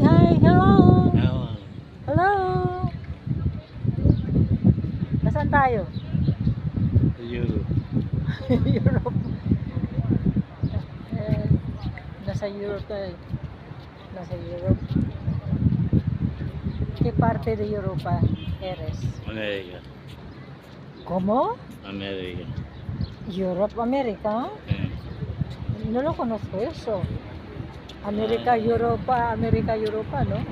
hi, hello. Ewan. Hello. Nasaan tayo? Sa Europe. Europe. Eh, nasa Europe tayo. Nasa Europe. ¿Qué parte de Europa eres? America. ¿Cómo? America. Europe, América? Eh. No lo conozco eso. América, Europa, América, Europa, ¿no?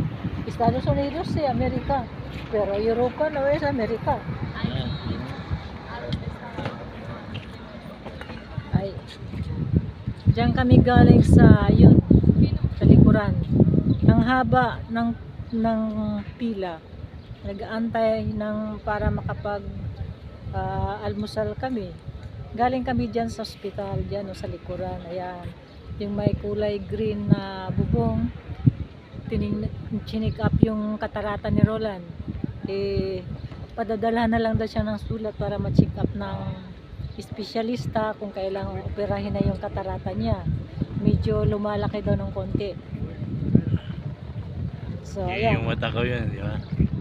Estados Unidos sí, América. Pero Europa no es América. Ay, diyan kami galing sa yun, sa likuran. Ang haba ng pila. Nag-aantay ng para makapag almusal kami. Galing kami diyan sa ospital, diyan o sa likuran. Ayan, yung may kulay green na bubong. Chinik up yung katarata ni Roland. Eh, padadala na lang daw siya ng sulat para ma-check up ng espesyalista kung kailangan operahin na yung katarata niya. Medyo lumalaki daw ng konti. So, ayan. Yung mata ko yun, di ba?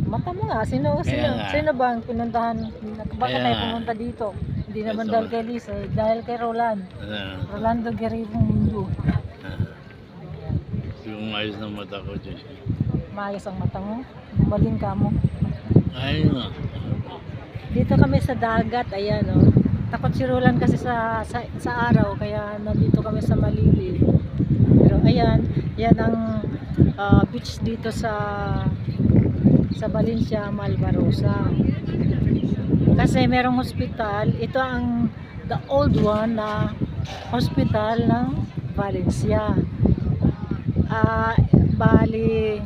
Mata mo nga, sino ba ang pinuntahan? Bakit Kaya tayo nga. pumunta dito? Hindi naman Gusto dahil mo. kay Liz, dahil kay Roland. Rolando Guerrero Mundo. Yung ayos ng mata ko dyan. Maayos ang mata mo. Gumaling ka mo. Ayun nga. Dito kami sa dagat, ayan o. Takot si Roland kasi sa araw, kaya nandito kami sa Malili. Pero ayan, yan ang beach dito sa Valencia, Malvarosa. Kasi merong hospital, ito ang the old one na hospital ng Valencia. Bali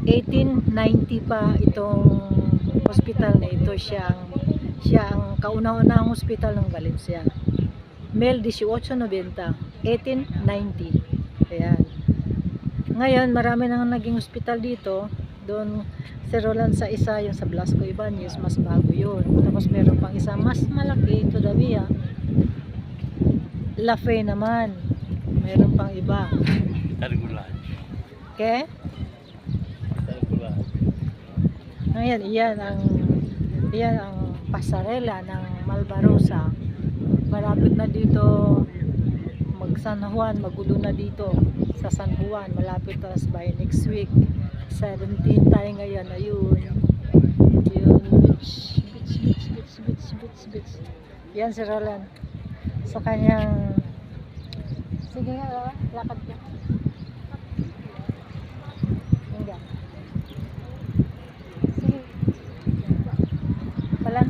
1890 pa itong hospital na ito, siya ang kauna-unahang hospital ng Valencia. 1890, 1890. Ayan. Ngayon marami nang naging hospital dito. Doon si Roland sa isa, yung sa Blasco Ibanez, mas bago yun. Tapos meron pang isa mas malaki, todavía La Fe naman, meron pang iba. Targulan. Okay? Targulan. Ngayon, iyan ang pasarela ng Malvarosa. Malapit na dito mag San Juan, magulo na dito sa San Juan, malapit na by next week 17 tayo ngayon. Ayun, beach. Yan si Roland sa kanyang, sige nga, lakad ka. Hanggang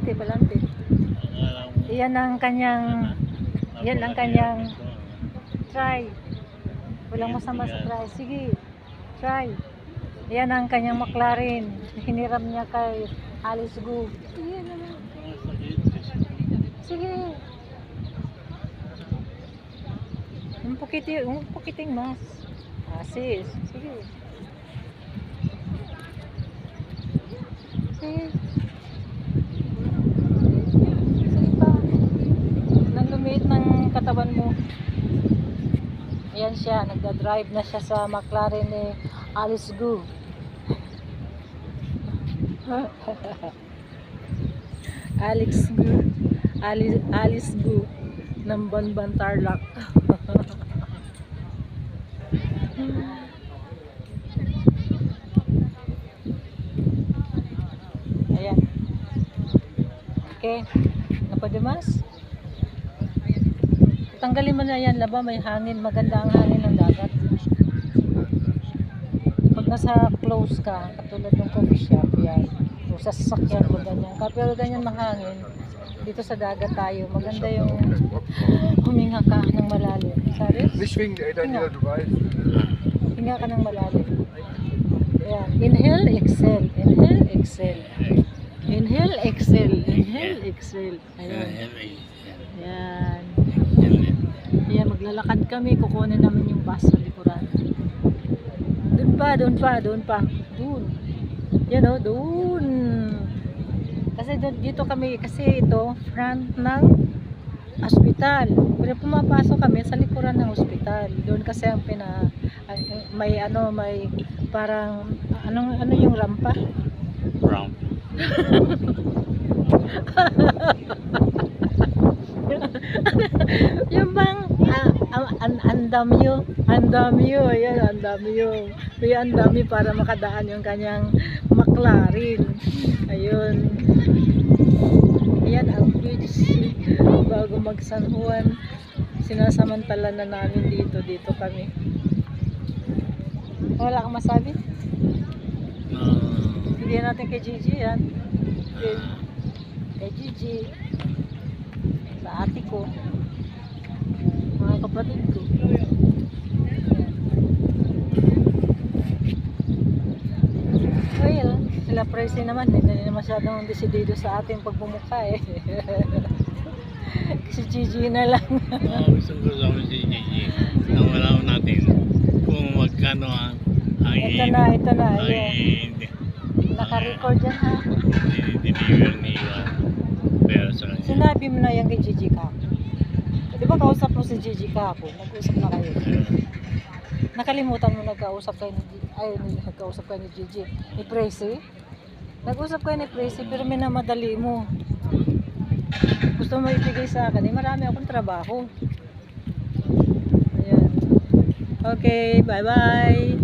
sige, palante. Yan ang kanyang try. Walang masama sa try. Sige, try. Yan ang kanyang McLaren. Hiniram niya kay Alice Gu. Sige naman. Sige. Un poquiting mas. Sis. Sige. Sige. Sige pa. Nalumiit ng katawan mo. Ayan siya, nagda-drive na siya sa McLaren ni Alice Gu. Alice Gu ng Banban Tarlac. Ayan. Okay, napadimas. Tanggalin mo na yan, laba, may hangin, maganda ang hangin ng dagat. Pag nasa close ka, katulad ng coffee shop, yan, o sa sasakyan ko, ganyan. Pero ganyan mahangin, dito sa dagat tayo, maganda yung huminga ka ng malalim. Sorry? Nicht wegen Daniel, du weißt. Hinga ka ng malalim. Yan, inhale, exhale, inhale, exhale. Inhale, exhale, inhale, exhale. Ayan. Yan. Ayan, maglalakad kami, kukunin namin yung bus sa likuran. Doon pa. Yan o, doon. Kasi dito kami, kasi ito, front ng ospital. Pero pumapasok kami sa likuran ng ospital. Doon kasi ang may parang, ano yung rampa? Brown. Yung bang, andamyo, ayan, andamyo. Kaya andami para makadaan yung kanyang McLaren. Ayun. Ayan ang bridge bago mag San Juan. Sinasamantala na namin dito kami. Wala kang masabi? Bigyan natin kay Gigi yan. Kay Gigi. Sa ate ko. Mga kapatid ko. Well, sila Presi naman, hindi na masyadong desidido sa ating pagmumukha eh. Si Gigi na lang. Gusto ko sa si Gigi. Ang wala natin kung magkano ang Ito na. Ayan. hindi Naka-record yan ha. deliver ni pero sa kanya. Sinabi mo na yan kay Gigi ka. Di ba kausap mo si Gigi kahapon? Nag-usap na kayo. Nakalimutan mo nagkausap kayo ni Gigi. Ni Presi? Nag-usap kayo ni Presi pero minamadali mo. Gusto mo ibigay sa akin, marami akong trabaho. Ayan. Okay, bye-bye.